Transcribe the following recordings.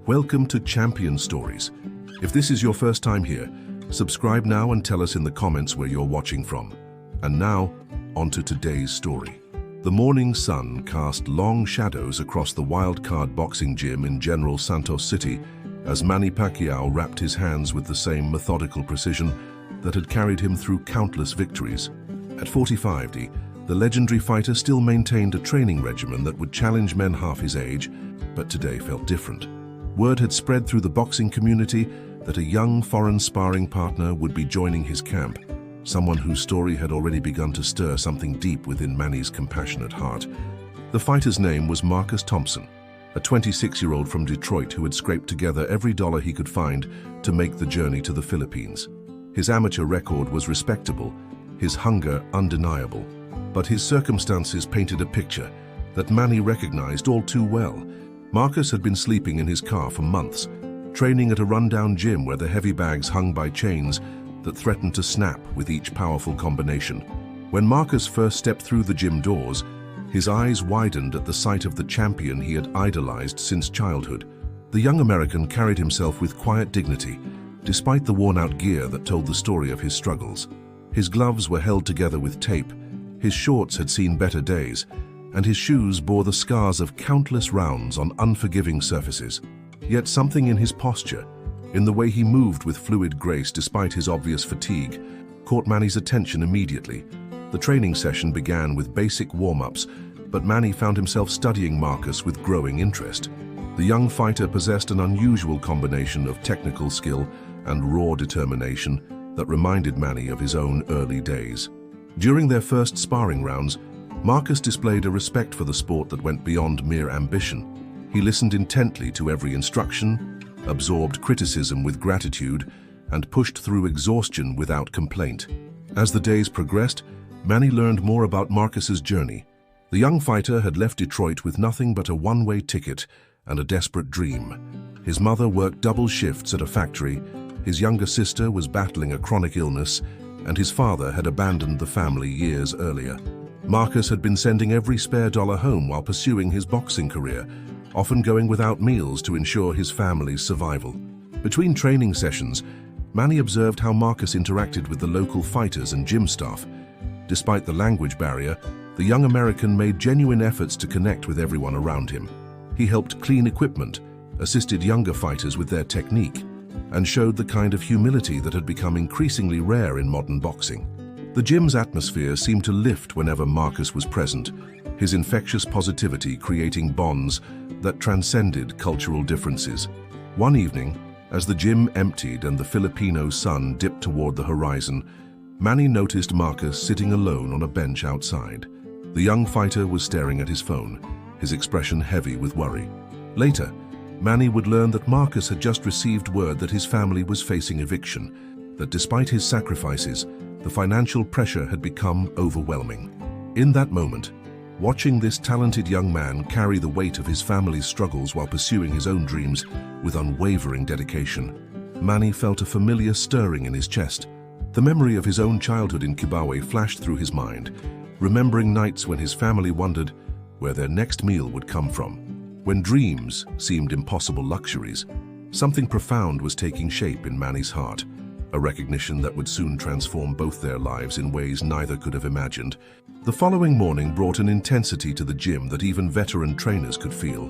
Welcome to Champion Stories. If this is your first time here, subscribe now and tell us in the comments where you're watching from. And now, on to today's story. The morning sun cast long shadows across the wild-card boxing gym in General Santos City as Manny Pacquiao wrapped his hands with the same methodical precision that had carried him through countless victories. At 45, the legendary fighter still maintained a training regimen that would challenge men half his age, but today felt different. Word had spread through the boxing community that a young foreign sparring partner would be joining his camp, someone whose story had already begun to stir something deep within Manny's compassionate heart. The fighter's name was Marcus Thompson, a 26-year-old from Detroit who had scraped together every dollar he could find to make the journey to the Philippines. His amateur record was respectable, his hunger undeniable, but his circumstances painted a picture that Manny recognized all too well. Marcus had been sleeping in his car for months, training at a rundown gym where the heavy bags hung by chains that threatened to snap with each powerful combination. When Marcus first stepped through the gym doors, his eyes widened at the sight of the champion he had idolized since childhood. The young American carried himself with quiet dignity, despite the worn-out gear that told the story of his struggles. His gloves were held together with tape, his shorts had seen better days, and his shoes bore the scars of countless rounds on unforgiving surfaces. Yet something in his posture, in the way he moved with fluid grace despite his obvious fatigue, caught Manny's attention immediately. The training session began with basic warm-ups, but Manny found himself studying Marcus with growing interest. The young fighter possessed an unusual combination of technical skill and raw determination that reminded Manny of his own early days. During their first sparring rounds, Marcus displayed a respect for the sport that went beyond mere ambition. He listened intently to every instruction, absorbed criticism with gratitude, and pushed through exhaustion without complaint. As the days progressed, Manny learned more about Marcus's journey. The young fighter had left Detroit with nothing but a one-way ticket and a desperate dream. His mother worked double shifts at a factory, his younger sister was battling a chronic illness, and his father had abandoned the family years earlier. Marcus had been sending every spare dollar home while pursuing his boxing career, often going without meals to ensure his family's survival. Between training sessions, Manny observed how Marcus interacted with the local fighters and gym staff. Despite the language barrier, the young American made genuine efforts to connect with everyone around him. He helped clean equipment, assisted younger fighters with their technique, and showed the kind of humility that had become increasingly rare in modern boxing. The gym's atmosphere seemed to lift whenever Marcus was present, his infectious positivity creating bonds that transcended cultural differences. One evening, as the gym emptied and the Filipino sun dipped toward the horizon, Manny noticed Marcus sitting alone on a bench outside. The young fighter was staring at his phone, his expression heavy with worry. Later, Manny would learn that Marcus had just received word that his family was facing eviction, that despite his sacrifices, the financial pressure had become overwhelming. In that moment, watching this talented young man carry the weight of his family's struggles while pursuing his own dreams with unwavering dedication, Manny felt a familiar stirring in his chest. The memory of his own childhood in Kibawe flashed through his mind, remembering nights when his family wondered where their next meal would come from. When dreams seemed impossible luxuries, something profound was taking shape in Manny's heart, a recognition that would soon transform both their lives in ways neither could have imagined. The following morning brought an intensity to the gym that even veteran trainers could feel.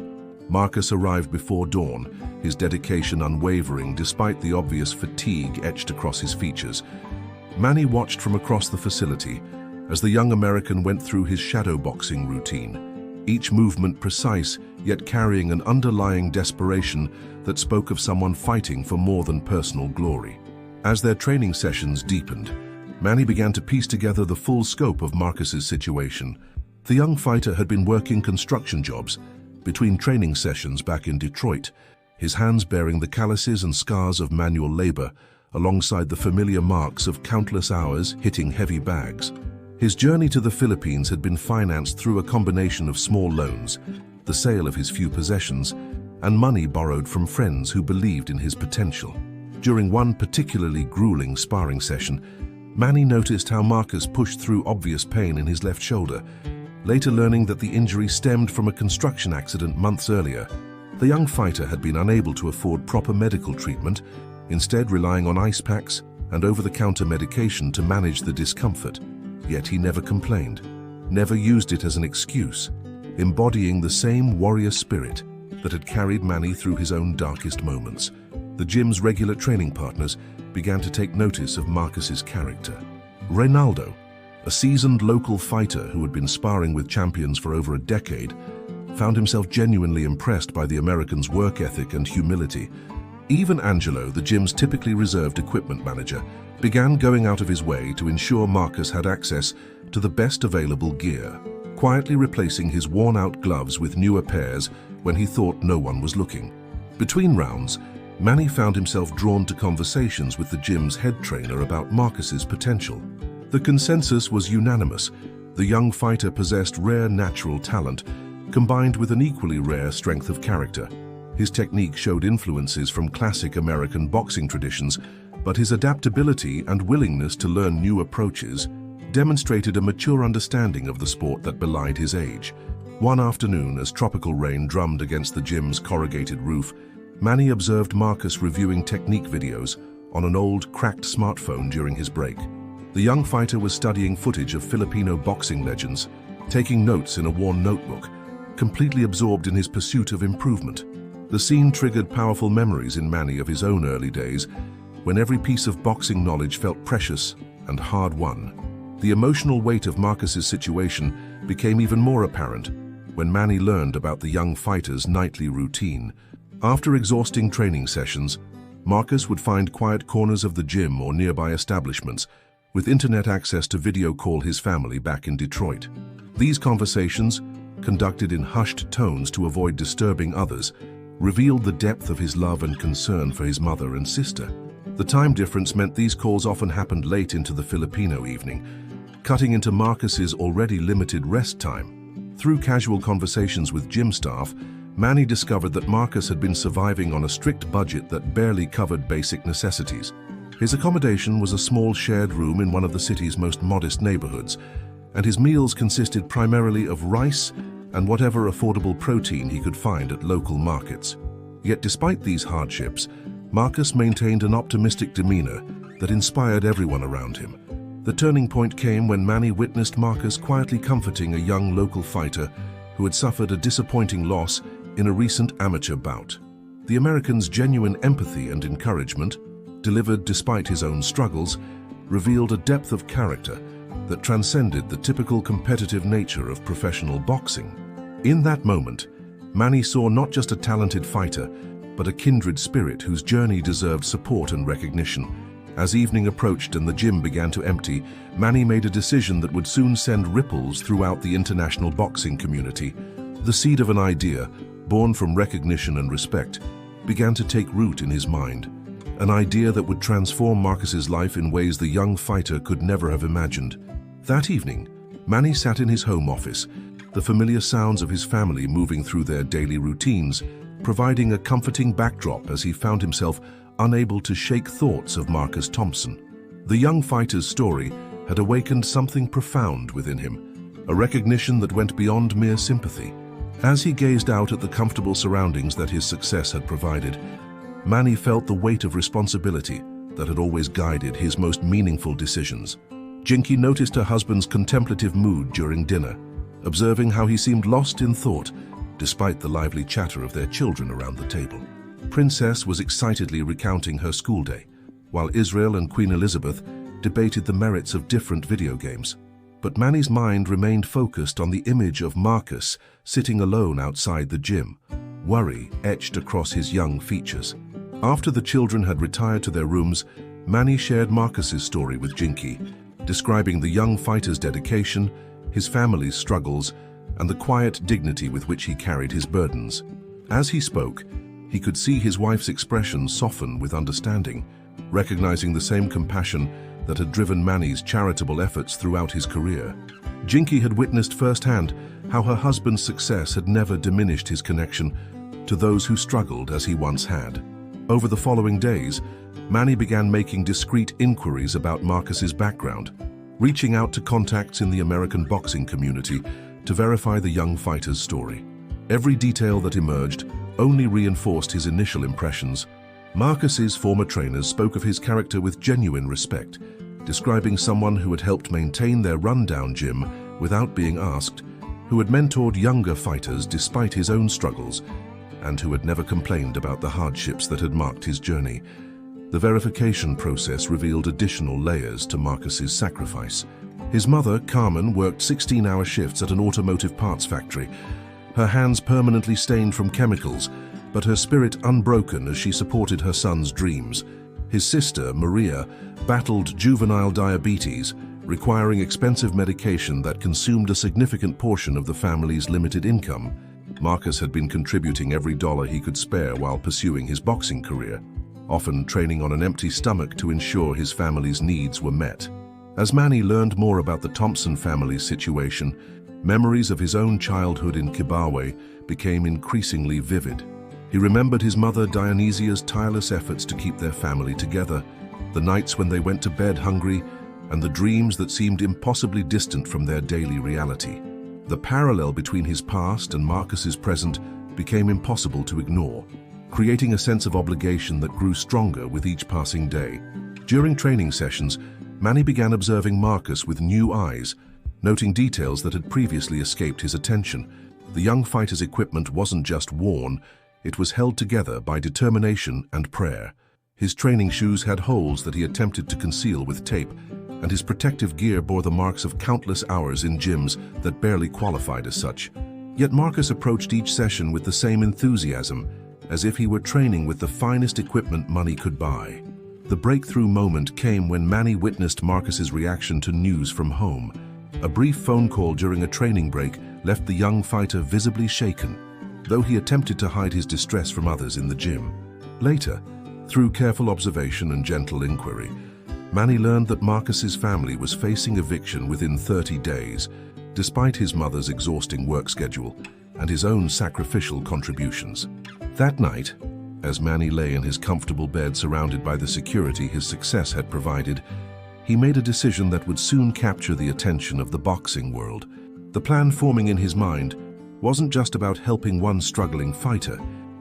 Marcus arrived before dawn, his dedication unwavering despite the obvious fatigue etched across his features. Manny watched from across the facility as the young American went through his shadow boxing routine, each movement precise yet carrying an underlying desperation that spoke of someone fighting for more than personal glory. As their training sessions deepened, Manny began to piece together the full scope of Marcus's situation. The young fighter had been working construction jobs between training sessions back in Detroit, his hands bearing the calluses and scars of manual labor, alongside the familiar marks of countless hours hitting heavy bags. His journey to the Philippines had been financed through a combination of small loans, the sale of his few possessions, and money borrowed from friends who believed in his potential. During one particularly grueling sparring session, Manny noticed how Marcus pushed through obvious pain in his left shoulder, later learning that the injury stemmed from a construction accident months earlier. The young fighter had been unable to afford proper medical treatment, instead relying on ice packs and over-the-counter medication to manage the discomfort. Yet he never complained, never used it as an excuse, embodying the same warrior spirit that had carried Manny through his own darkest moments. The gym's regular training partners began to take notice of Marcus's character. Reynaldo, a seasoned local fighter who had been sparring with champions for over a decade, found himself genuinely impressed by the American's work ethic and humility. Even Angelo, the gym's typically reserved equipment manager, began going out of his way to ensure Marcus had access to the best available gear, quietly replacing his worn-out gloves with newer pairs when he thought no one was looking. Between rounds, Manny found himself drawn to conversations with the gym's head trainer about Marcus's potential. The consensus was unanimous. The young fighter possessed rare natural talent, combined with an equally rare strength of character. His technique showed influences from classic American boxing traditions, but his adaptability and willingness to learn new approaches demonstrated a mature understanding of the sport that belied his age. One afternoon, as tropical rain drummed against the gym's corrugated roof, Manny observed Marcus reviewing technique videos on an old, cracked smartphone during his break. The young fighter was studying footage of Filipino boxing legends, taking notes in a worn notebook, completely absorbed in his pursuit of improvement. The scene triggered powerful memories in Manny of his own early days, when every piece of boxing knowledge felt precious and hard-won. The emotional weight of Marcus's situation became even more apparent when Manny learned about the young fighter's nightly routine. After exhausting training sessions, Marcus would find quiet corners of the gym or nearby establishments, with internet access to video call his family back in Detroit. These conversations, conducted in hushed tones to avoid disturbing others, revealed the depth of his love and concern for his mother and sister. The time difference meant these calls often happened late into the Filipino evening, cutting into Marcus's already limited rest time. Through casual conversations with gym staff, Manny discovered that Marcus had been surviving on a strict budget that barely covered basic necessities. His accommodation was a small shared room in one of the city's most modest neighborhoods, and his meals consisted primarily of rice and whatever affordable protein he could find at local markets. Yet despite these hardships, Marcus maintained an optimistic demeanor that inspired everyone around him. The turning point came when Manny witnessed Marcus quietly comforting a young local fighter who had suffered a disappointing loss in a recent amateur bout. The American's genuine empathy and encouragement, delivered despite his own struggles, revealed a depth of character that transcended the typical competitive nature of professional boxing. In that moment, Manny saw not just a talented fighter, but a kindred spirit whose journey deserved support and recognition. As evening approached and the gym began to empty, Manny made a decision that would soon send ripples throughout the international boxing community. The seed of an idea, born from recognition and respect, began to take root in his mind. An idea that would transform Marcus's life in ways the young fighter could never have imagined. That evening, Manny sat in his home office, the familiar sounds of his family moving through their daily routines, providing a comforting backdrop as he found himself unable to shake thoughts of Marcus Thompson. The young fighter's story had awakened something profound within him, a recognition that went beyond mere sympathy. As he gazed out at the comfortable surroundings that his success had provided, Manny felt the weight of responsibility that had always guided his most meaningful decisions. Jinky noticed her husband's contemplative mood during dinner, observing how he seemed lost in thought, despite the lively chatter of their children around the table. Princess was excitedly recounting her school day, while Israel and Queen Elizabeth debated the merits of different video games. But Manny's mind remained focused on the image of Marcus sitting alone outside the gym, worry etched across his young features. After the children had retired to their rooms, Manny shared Marcus's story with Jinky, describing the young fighter's dedication, his family's struggles, and the quiet dignity with which he carried his burdens. As he spoke, he could see his wife's expression soften with understanding, recognizing the same compassion that had driven Manny's charitable efforts throughout his career. Jinky had witnessed firsthand how her husband's success had never diminished his connection to those who struggled as he once had. Over the following days, Manny began making discreet inquiries about Marcus's background, reaching out to contacts in the American boxing community to verify the young fighter's story. Every detail that emerged only reinforced his initial impressions. Marcus's former trainers spoke of his character with genuine respect, describing someone who had helped maintain their rundown gym without being asked, who had mentored younger fighters despite his own struggles, and who had never complained about the hardships that had marked his journey. The verification process revealed additional layers to Marcus's sacrifice. His mother, Carmen, worked 16-hour shifts at an automotive parts factory, her hands permanently stained from chemicals, but her spirit unbroken as she supported her son's dreams. His sister, Maria, battled juvenile diabetes, requiring expensive medication that consumed a significant portion of the family's limited income. Marcus had been contributing every dollar he could spare while pursuing his boxing career, often training on an empty stomach to ensure his family's needs were met. As Manny learned more about the Thompson family's situation, memories of his own childhood in Kibawe became increasingly vivid. He remembered his mother Dionysia's tireless efforts to keep their family together, the nights when they went to bed hungry, and the dreams that seemed impossibly distant from their daily reality. The parallel between his past and Marcus's present became impossible to ignore, creating a sense of obligation that grew stronger with each passing day. During training sessions, Manny began observing Marcus with new eyes, noting details that had previously escaped his attention. The young fighter's equipment wasn't just worn, it was held together by determination and prayer. His training shoes had holes that he attempted to conceal with tape, and his protective gear bore the marks of countless hours in gyms that barely qualified as such. Yet Marcus approached each session with the same enthusiasm, as if he were training with the finest equipment money could buy. The breakthrough moment came when Manny witnessed Marcus's reaction to news from home. A brief phone call during a training break left the young fighter visibly shaken, though he attempted to hide his distress from others in the gym. Later, through careful observation and gentle inquiry, Manny learned that Marcus's family was facing eviction within 30 days, despite his mother's exhausting work schedule and his own sacrificial contributions. That night, as Manny lay in his comfortable bed surrounded by the security his success had provided, he made a decision that would soon capture the attention of the boxing world. The plan forming in his mind wasn't just about helping one struggling fighter,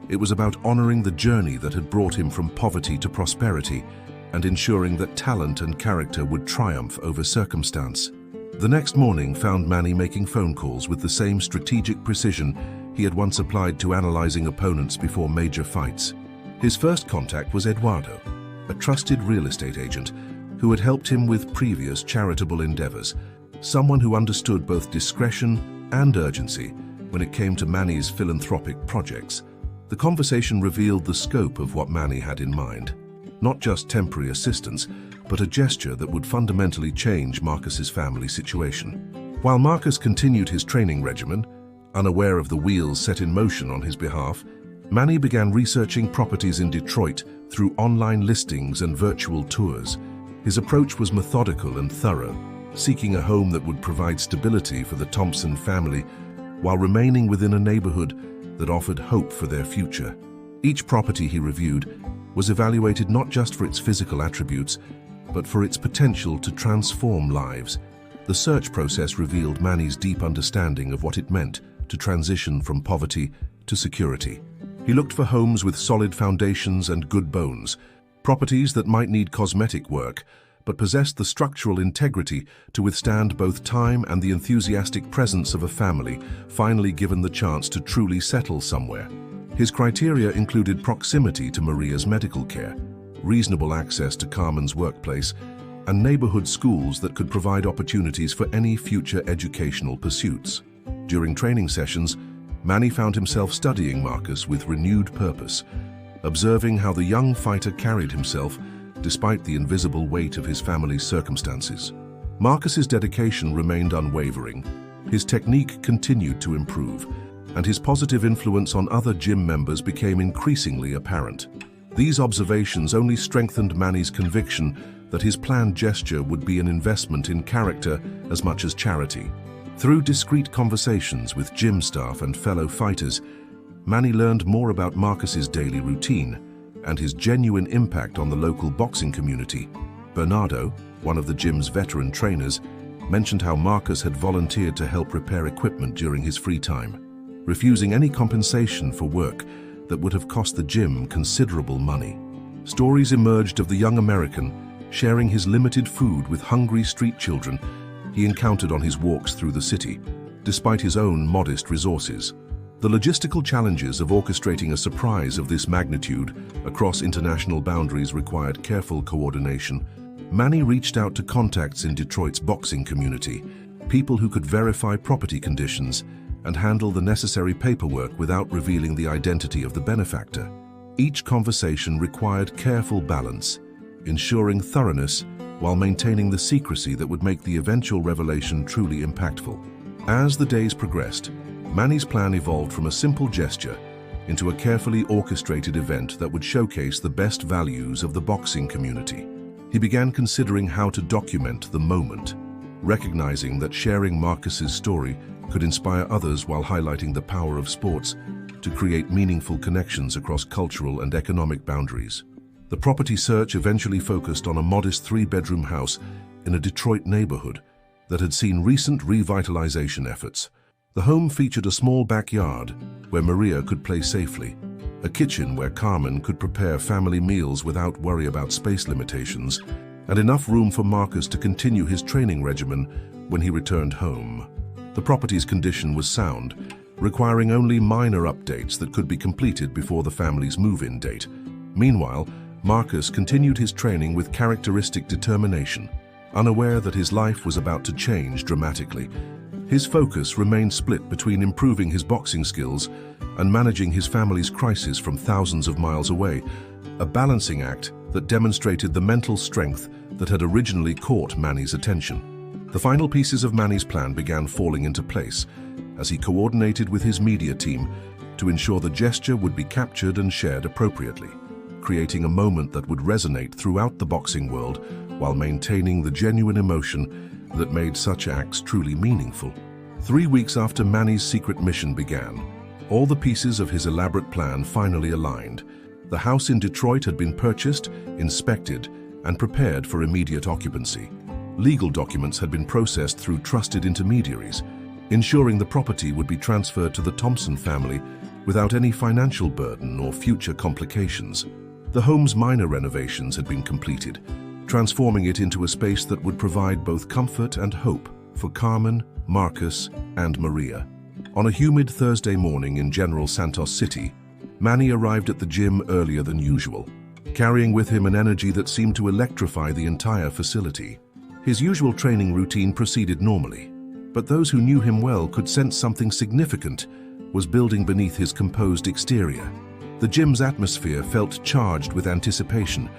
it was about honoring the journey that had brought him from poverty to prosperity and ensuring that talent and character would triumph over circumstance. The next morning found Manny making phone calls with the same strategic precision he had once applied to analyzing opponents before major fights. His first contact was Eduardo, a trusted real estate agent who had helped him with previous charitable endeavors, someone who understood both discretion and urgency when it came to Manny's philanthropic projects. The conversation revealed the scope of what Manny had in mind. Not just temporary assistance, but a gesture that would fundamentally change Marcus's family situation. While Marcus continued his training regimen, unaware of the wheels set in motion on his behalf, Manny began researching properties in Detroit through online listings and virtual tours. His approach was methodical and thorough, seeking a home that would provide stability for the Thompson family while remaining within a neighborhood that offered hope for their future. Each property he reviewed was evaluated not just for its physical attributes, but for its potential to transform lives. The search process revealed Manny's deep understanding of what it meant to transition from poverty to security. He looked for homes with solid foundations and good bones, properties that might need cosmetic work, but possessed the structural integrity to withstand both time and the enthusiastic presence of a family finally given the chance to truly settle somewhere. His criteria included proximity to Maria's medical care, reasonable access to Carmen's workplace, and neighborhood schools that could provide opportunities for any future educational pursuits. During training sessions, Manny found himself studying Marcus with renewed purpose, observing how the young fighter carried himself despite the invisible weight of his family's circumstances. Marcus's dedication remained unwavering, his technique continued to improve, and his positive influence on other gym members became increasingly apparent. These observations only strengthened Manny's conviction that his planned gesture would be an investment in character as much as charity. Through discreet conversations with gym staff and fellow fighters, Manny learned more about Marcus's daily routine and his genuine impact on the local boxing community. Bernardo, one of the gym's veteran trainers, mentioned how Marcus had volunteered to help repair equipment during his free time. refusing any compensation for work that would have cost the gym considerable money. Stories emerged of the young American sharing his limited food with hungry street children he encountered on his walks through the city, despite his own modest resources. The logistical challenges of orchestrating a surprise of this magnitude across international boundaries required careful coordination. Manny reached out to contacts in Detroit's boxing community, people who could verify property conditions and handle the necessary paperwork without revealing the identity of the benefactor. Each conversation required careful balance, ensuring thoroughness while maintaining the secrecy that would make the eventual revelation truly impactful. As the days progressed, Manny's plan evolved from a simple gesture into a carefully orchestrated event that would showcase the best values of the boxing community. He began considering how to document the moment, recognizing that sharing Marcus's story could inspire others while highlighting the power of sports to create meaningful connections across cultural and economic boundaries. The property search eventually focused on a modest 3-bedroom house in a Detroit neighborhood that had seen recent revitalization efforts. The home featured a small backyard where Maria could play safely, a kitchen where Carmen could prepare family meals without worry about space limitations, and enough room for Marcus to continue his training regimen when he returned home. The property's condition was sound, requiring only minor updates that could be completed before the family's move-in date. Meanwhile, Marcus continued his training with characteristic determination, unaware that his life was about to change dramatically. His focus remained split between improving his boxing skills and managing his family's crisis from thousands of miles away, a balancing act that demonstrated the mental strength that had originally caught Manny's attention. The final pieces of Manny's plan began falling into place as he coordinated with his media team to ensure the gesture would be captured and shared appropriately, creating a moment that would resonate throughout the boxing world while maintaining the genuine emotion that made such acts truly meaningful. 3 weeks after Manny's secret mission began, all the pieces of his elaborate plan finally aligned. The house in Detroit had been purchased, inspected, and prepared for immediate occupancy. Legal documents had been processed through trusted intermediaries, ensuring the property would be transferred to the Thompson family without any financial burden or future complications. The home's minor renovations had been completed, transforming it into a space that would provide both comfort and hope for Carmen, Marcus, and Maria. On a humid Thursday morning in General Santos City, Manny arrived at the gym earlier than usual, carrying with him an energy that seemed to electrify the entire facility. His usual training routine proceeded normally, but those who knew him well could sense something significant was building beneath his composed exterior. The gym's atmosphere felt charged with anticipation,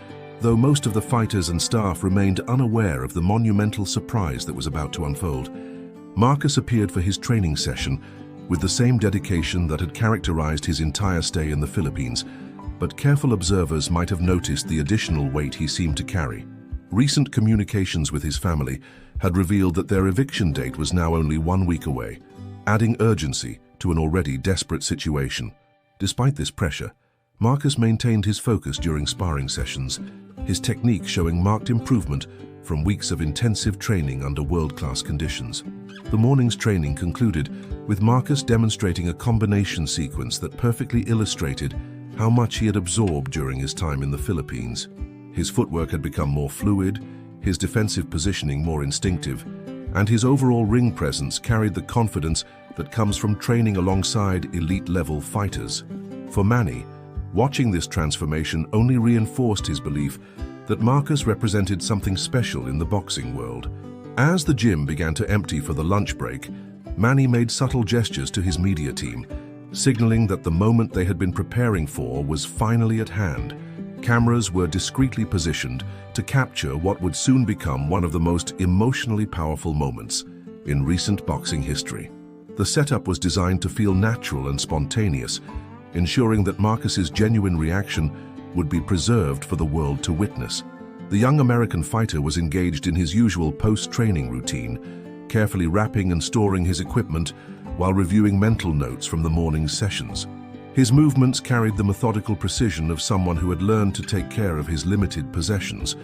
though most of the fighters and staff remained unaware of the monumental surprise that was about to unfold. Marcus appeared for his training session with the same dedication that had characterized his entire stay in the Philippines, but careful observers might have noticed the additional weight he seemed to carry. Recent communications with his family had revealed that their eviction date was now only 1 week away, adding urgency to an already desperate situation. Despite this pressure, Marcus maintained his focus during sparring sessions, his technique showing marked improvement from weeks of intensive training under world-class conditions. The morning's training concluded with Marcus demonstrating a combination sequence that perfectly illustrated how much he had absorbed during his time in the Philippines. His footwork had become more fluid, his defensive positioning more instinctive, and his overall ring presence carried the confidence that comes from training alongside elite-level fighters. For Manny, watching this transformation only reinforced his belief that Marcus represented something special in the boxing world. As the gym began to empty for the lunch break, Manny made subtle gestures to his media team, signaling that the moment they had been preparing for was finally at hand. Cameras were discreetly positioned to capture what would soon become one of the most emotionally powerful moments in recent boxing history. The setup was designed to feel natural and spontaneous, ensuring that Marcus's genuine reaction would be preserved for the world to witness. The young American fighter was engaged in his usual post-training routine, carefully wrapping and storing his equipment while reviewing mental notes from the morning's sessions. His movements carried the methodical precision of someone who had learned to take care of his limited possessions,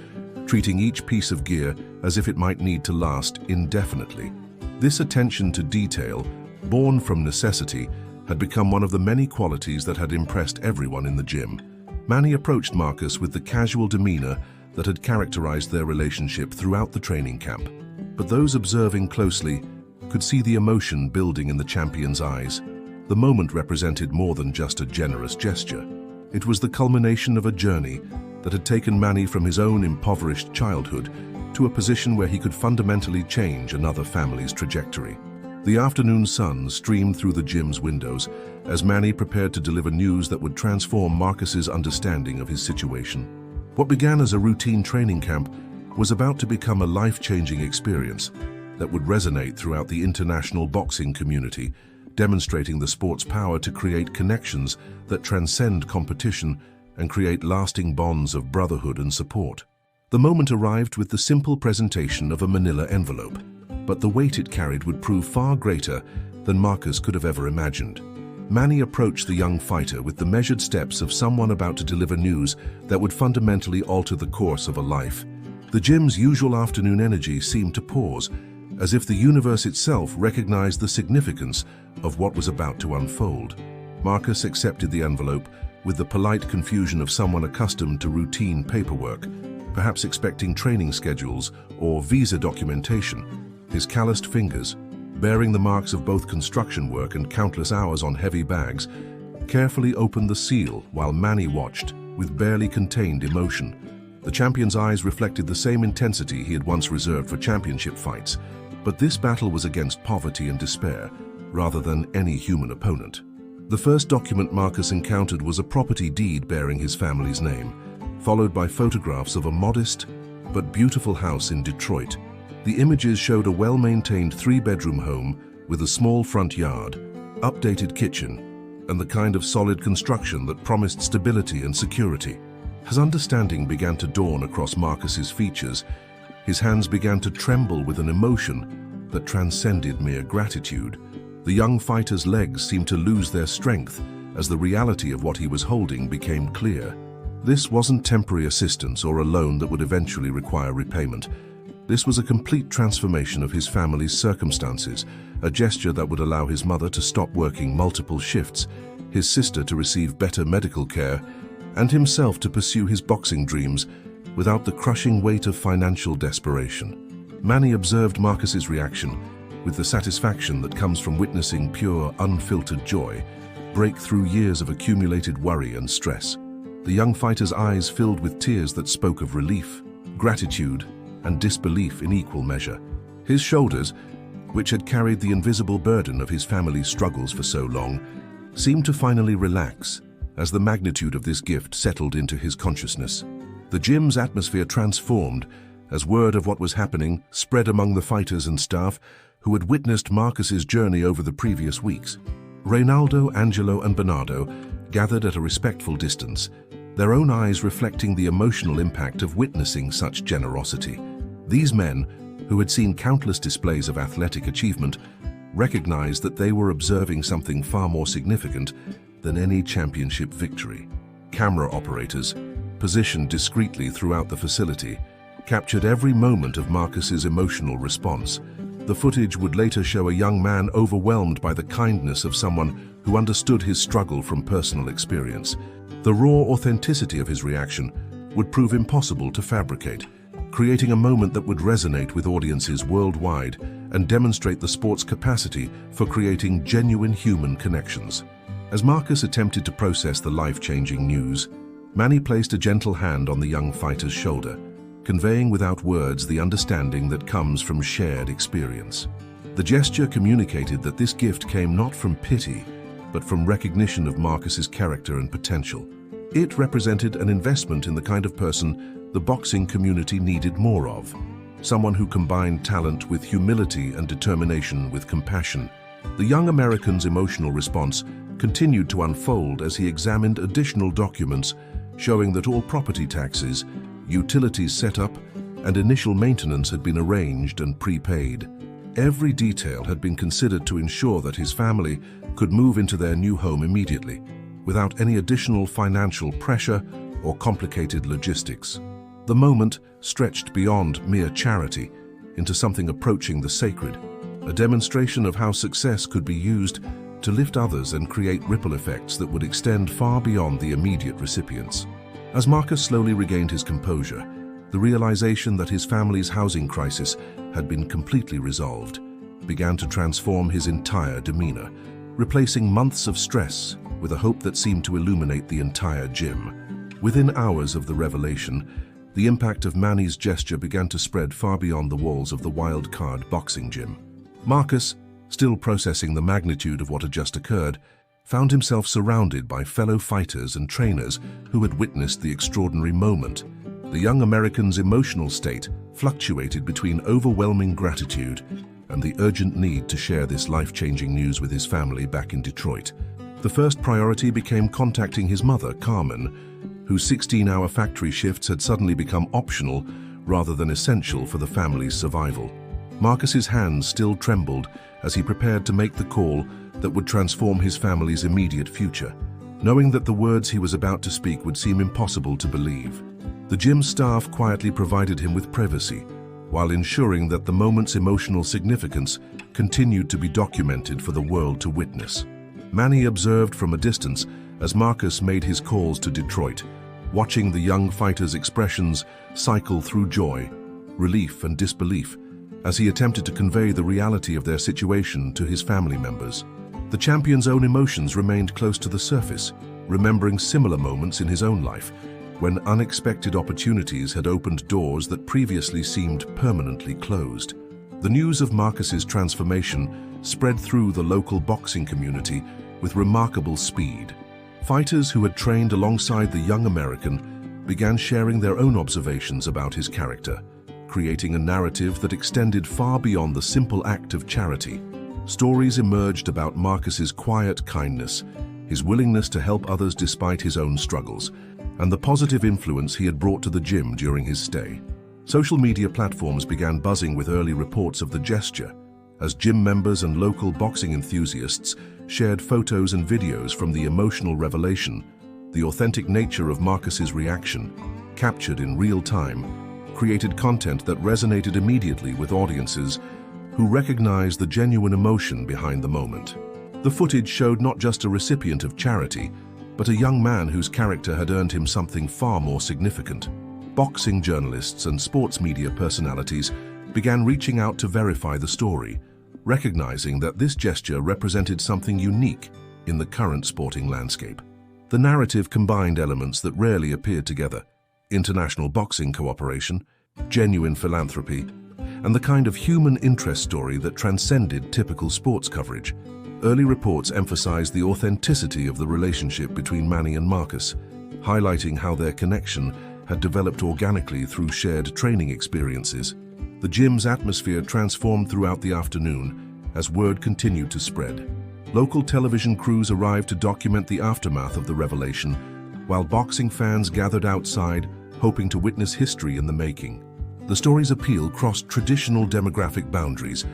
treating each piece of gear as if it might need to last indefinitely. This attention to detail, born from necessity, had become one of the many qualities that had impressed everyone in the gym. Manny approached Marcus with the casual demeanor that had characterized their relationship throughout the training camp. But those observing closely could see the emotion building in the champion's eyes. The moment represented more than just a generous gesture. It was the culmination of a journey that had taken Manny from his own impoverished childhood to a position where he could fundamentally change another family's trajectory. The afternoon sun streamed through the gym's windows as Manny prepared to deliver news that would transform Marcus's understanding of his situation. What began as a routine training camp was about to become a life-changing experience that would resonate throughout the international boxing community, demonstrating the sport's power to create connections that transcend competition and create lasting bonds of brotherhood and support. The moment arrived with the simple presentation of a manila envelope, but the weight it carried would prove far greater than Marcus could have ever imagined. Manny approached the young fighter with the measured steps of someone about to deliver news that would fundamentally alter the course of a life. The gym's usual afternoon energy seemed to pause, as if the universe itself recognized the significance of what was about to unfold. Marcus accepted the envelope with the polite confusion of someone accustomed to routine paperwork, perhaps expecting training schedules or visa documentation. His calloused fingers, bearing the marks of both construction work and countless hours on heavy bags, carefully opened the seal while Manny watched with barely contained emotion. The champion's eyes reflected the same intensity he had once reserved for championship fights, but this battle was against poverty and despair, rather than any human opponent. The first document Marcus encountered was a property deed bearing his family's name, followed by photographs of a modest but beautiful house in Detroit. The images showed a well-maintained 3-bedroom home with a small front yard, updated kitchen, and the kind of solid construction that promised stability and security. As understanding began to dawn across Marcus's features, his hands began to tremble with an emotion that transcended mere gratitude. The young fighter's legs seemed to lose their strength as the reality of what he was holding became clear. This wasn't temporary assistance or a loan that would eventually require repayment. This was a complete transformation of his family's circumstances, a gesture that would allow his mother to stop working multiple shifts, his sister to receive better medical care, and himself to pursue his boxing dreams without the crushing weight of financial desperation. Manny observed Marcus's reaction with the satisfaction that comes from witnessing pure, unfiltered joy break through years of accumulated worry and stress. The young fighter's eyes filled with tears that spoke of relief, gratitude, and disbelief in equal measure. His shoulders, which had carried the invisible burden of his family's struggles for so long, seemed to finally relax as the magnitude of this gift settled into his consciousness. The gym's atmosphere transformed as word of what was happening spread among the fighters and staff who had witnessed Marcus's journey over the previous weeks. Reynaldo, Angelo, and Bernardo gathered at a respectful distance, their own eyes reflecting the emotional impact of witnessing such generosity. These men, who had seen countless displays of athletic achievement, recognized that they were observing something far more significant than any championship victory. Camera operators, positioned discreetly throughout the facility, captured every moment of Marcus's emotional response. The footage would later show a young man overwhelmed by the kindness of someone who understood his struggle from personal experience. The raw authenticity of his reaction would prove impossible to fabricate, creating a moment that would resonate with audiences worldwide and demonstrate the sport's capacity for creating genuine human connections. As Marcus attempted to process the life-changing news, Manny placed a gentle hand on the young fighter's shoulder, conveying without words the understanding that comes from shared experience. The gesture communicated that this gift came not from pity, but from recognition of Marcus's character and potential. It represented an investment in the kind of person the boxing community needed more of, someone who combined talent with humility and determination with compassion. The young American's emotional response continued to unfold as he examined additional documents showing that all property taxes, utilities set up, and initial maintenance had been arranged and prepaid. Every detail had been considered to ensure that his family could move into their new home immediately, without any additional financial pressure or complicated logistics. The moment stretched beyond mere charity into something approaching the sacred, a demonstration of how success could be used to lift others and create ripple effects that would extend far beyond the immediate recipients. As Marcus slowly regained his composure, the realization that his family's housing crisis had been completely resolved began to transform his entire demeanor, replacing months of stress with a hope that seemed to illuminate the entire gym. Within hours of the revelation, the impact of Manny's gesture began to spread far beyond the walls of the wild card boxing gym. Marcus, still processing the magnitude of what had just occurred, found himself surrounded by fellow fighters and trainers who had witnessed the extraordinary moment. The young American's emotional state fluctuated between overwhelming gratitude and the urgent need to share this life-changing news with his family back in Detroit. The first priority became contacting his mother, Carmen, whose 16-hour factory shifts had suddenly become optional rather than essential for the family's survival. Marcus's hands still trembled as he prepared to make the call that would transform his family's immediate future, knowing that the words he was about to speak would seem impossible to believe. The gym staff quietly provided him with privacy, while ensuring that the moment's emotional significance continued to be documented for the world to witness. Manny observed from a distance as Marcus made his calls to Detroit, watching the young fighter's expressions cycle through joy, relief, and disbelief as he attempted to convey the reality of their situation to his family members. The champion's own emotions remained close to the surface, remembering similar moments in his own life, when unexpected opportunities had opened doors that previously seemed permanently closed. The news of Marcus's transformation spread through the local boxing community with remarkable speed. Fighters who had trained alongside the young American began sharing their own observations about his character, creating a narrative that extended far beyond the simple act of charity. Stories emerged about Marcus's quiet kindness, his willingness to help others despite his own struggles, and the positive influence he had brought to the gym during his stay. Social media platforms began buzzing with early reports of the gesture, as gym members and local boxing enthusiasts shared photos and videos from the emotional revelation. The authentic nature of Marcus's reaction, captured in real time, created content that resonated immediately with audiences who recognized the genuine emotion behind the moment. The footage showed not just a recipient of charity, but a young man whose character had earned him something far more significant. Boxing journalists and sports media personalities began reaching out to verify the story, recognizing that this gesture represented something unique in the current sporting landscape. The narrative combined elements that rarely appeared together: international boxing cooperation, genuine philanthropy, and the kind of human interest story that transcended typical sports coverage. Early reports emphasized the authenticity of the relationship between Manny and Marcus, highlighting how their connection had developed organically through shared training experiences. The gym's atmosphere transformed throughout the afternoon as word continued to spread. Local television crews arrived to document the aftermath of the revelation, while boxing fans gathered outside, hoping to witness history in the making. The story's appeal crossed traditional demographic boundaries,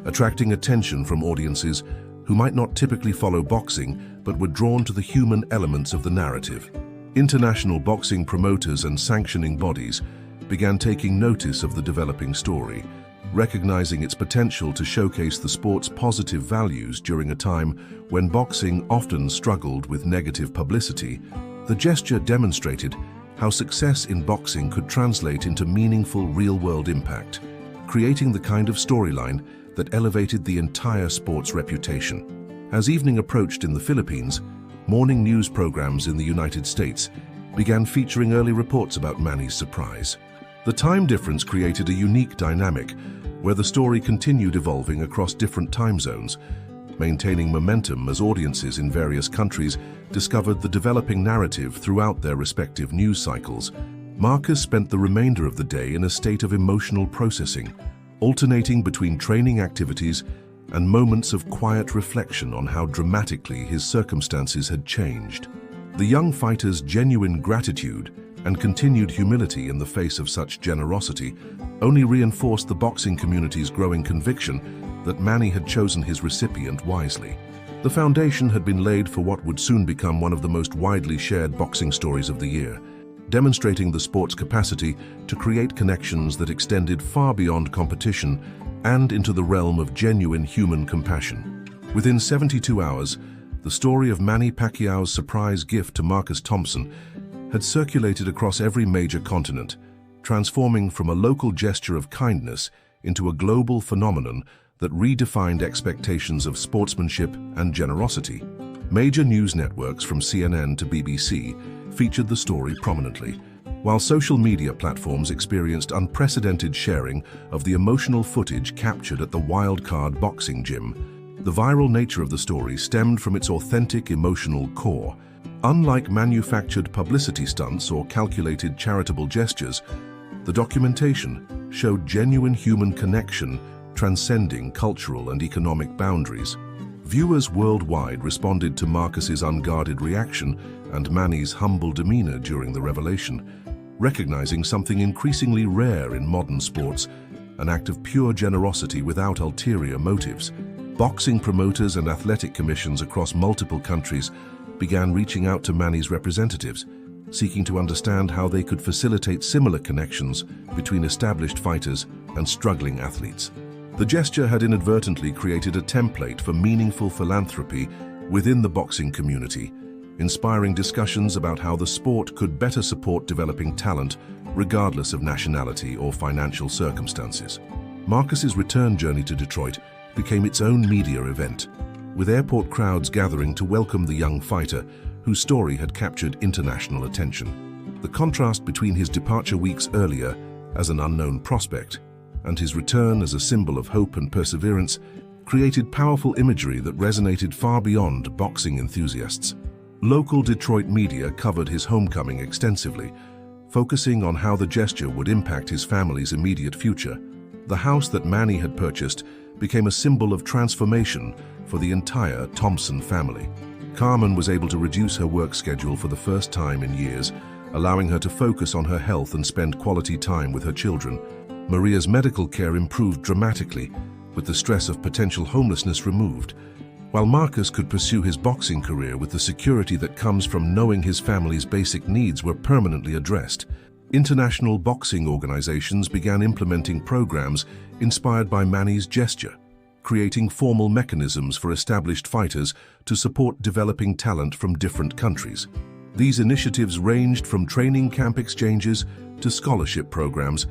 attracting attention from audiences who might not typically follow boxing but were drawn to the human elements of the narrative. International boxing promoters and sanctioning bodies began taking notice of the developing story, recognizing its potential to showcase the sport's positive values during a time when boxing often struggled with negative publicity. The gesture demonstrated how success in boxing could translate into meaningful real-world impact, creating the kind of storyline that elevated the entire sport's reputation. As evening approached in the Philippines, morning news programs in the United States began featuring early reports about Manny's surprise. The time difference created a unique dynamic where the story continued evolving across different time zones, maintaining momentum as audiences in various countries discovered the developing narrative throughout their respective news cycles. Marcus spent the remainder of the day in a state of emotional processing, alternating between training activities and moments of quiet reflection on how dramatically his circumstances had changed. The young fighter's genuine gratitude and continued humility in the face of such generosity only reinforced the boxing community's growing conviction that Manny had chosen his recipient wisely. The foundation had been laid for what would soon become one of the most widely shared boxing stories of the year, demonstrating the sport's capacity to create connections that extended far beyond competition and into the realm of genuine human compassion. Within 72 hours, the story of Manny Pacquiao's surprise gift to Marcus Thompson had circulated across every major continent, transforming from a local gesture of kindness into a global phenomenon that redefined expectations of sportsmanship and generosity. Major news networks from CNN to BBC featured the story prominently, while social media platforms experienced unprecedented sharing of the emotional footage captured at the Wild Card boxing gym. The viral nature of the story stemmed from its authentic emotional core. Unlike manufactured publicity stunts or calculated charitable gestures, the documentation showed genuine human connection transcending cultural and economic boundaries. Viewers worldwide responded to Marcus's unguarded reaction and Manny's humble demeanor during the revelation, recognizing something increasingly rare in modern sports, an act of pure generosity without ulterior motives. Boxing promoters and athletic commissions across multiple countries began reaching out to Manny's representatives, seeking to understand how they could facilitate similar connections between established fighters and struggling athletes. The gesture had inadvertently created a template for meaningful philanthropy within the boxing community, inspiring discussions about how the sport could better support developing talent regardless of nationality or financial circumstances. Marcus's return journey to Detroit became its own media event, with airport crowds gathering to welcome the young fighter whose story had captured international attention. The contrast between his departure weeks earlier as an unknown prospect and his return as a symbol of hope and perseverance created powerful imagery that resonated far beyond boxing enthusiasts. Local Detroit media covered his homecoming extensively, focusing on how the gesture would impact his family's immediate future. The house that Manny had purchased became a symbol of transformation for the entire Thompson family. Carmen was able to reduce her work schedule for the first time in years, allowing her to focus on her health and spend quality time with her children. Maria's medical care improved dramatically, with the stress of potential homelessness removed, while Marcus could pursue his boxing career with the security that comes from knowing his family's basic needs were permanently addressed. International boxing organizations began implementing programs inspired by Manny's gesture, creating formal mechanisms for established fighters to support developing talent from different countries. These initiatives ranged from training camp exchanges to scholarship programs,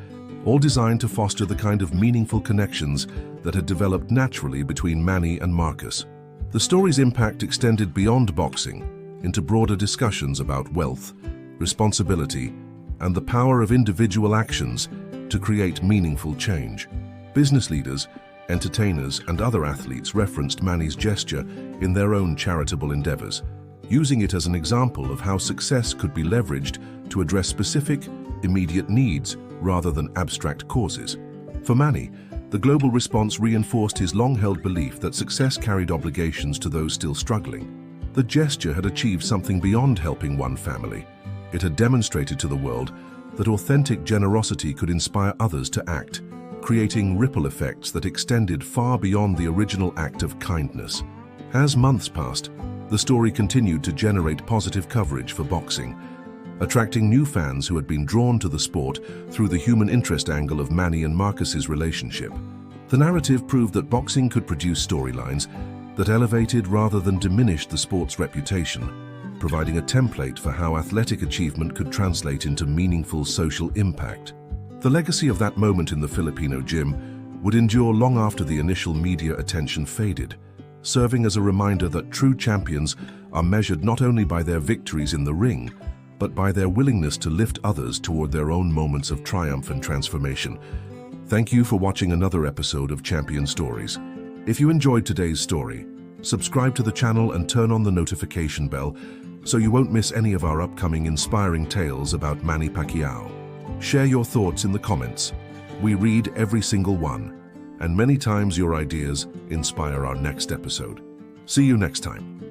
all designed to foster the kind of meaningful connections that had developed naturally between Manny and Marcus. The story's impact extended beyond boxing into broader discussions about wealth, responsibility, and the power of individual actions to create meaningful change. Business leaders, entertainers, and other athletes referenced Manny's gesture in their own charitable endeavors, using it as an example of how success could be leveraged to address specific, immediate needs rather than abstract causes. For Manny, the global response reinforced his long-held belief that success carried obligations to those still struggling. The gesture had achieved something beyond helping one family. It had demonstrated to the world that authentic generosity could inspire others to act, creating ripple effects that extended far beyond the original act of kindness. As months passed, the story continued to generate positive coverage for boxing, attracting new fans who had been drawn to the sport through the human interest angle of Manny and Marcus's relationship. The narrative proved that boxing could produce storylines that elevated rather than diminished the sport's reputation, providing a template for how athletic achievement could translate into meaningful social impact. The legacy of that moment in the Filipino gym would endure long after the initial media attention faded, serving as a reminder that true champions are measured not only by their victories in the ring, but by their willingness to lift others toward their own moments of triumph and transformation. Thank you for watching another episode of Champion Stories. If you enjoyed today's story, subscribe to the channel and turn on the notification bell so you won't miss any of our upcoming inspiring tales about Manny Pacquiao. Share your thoughts in the comments. We read every single one, and many times your ideas inspire our next episode. See you next time.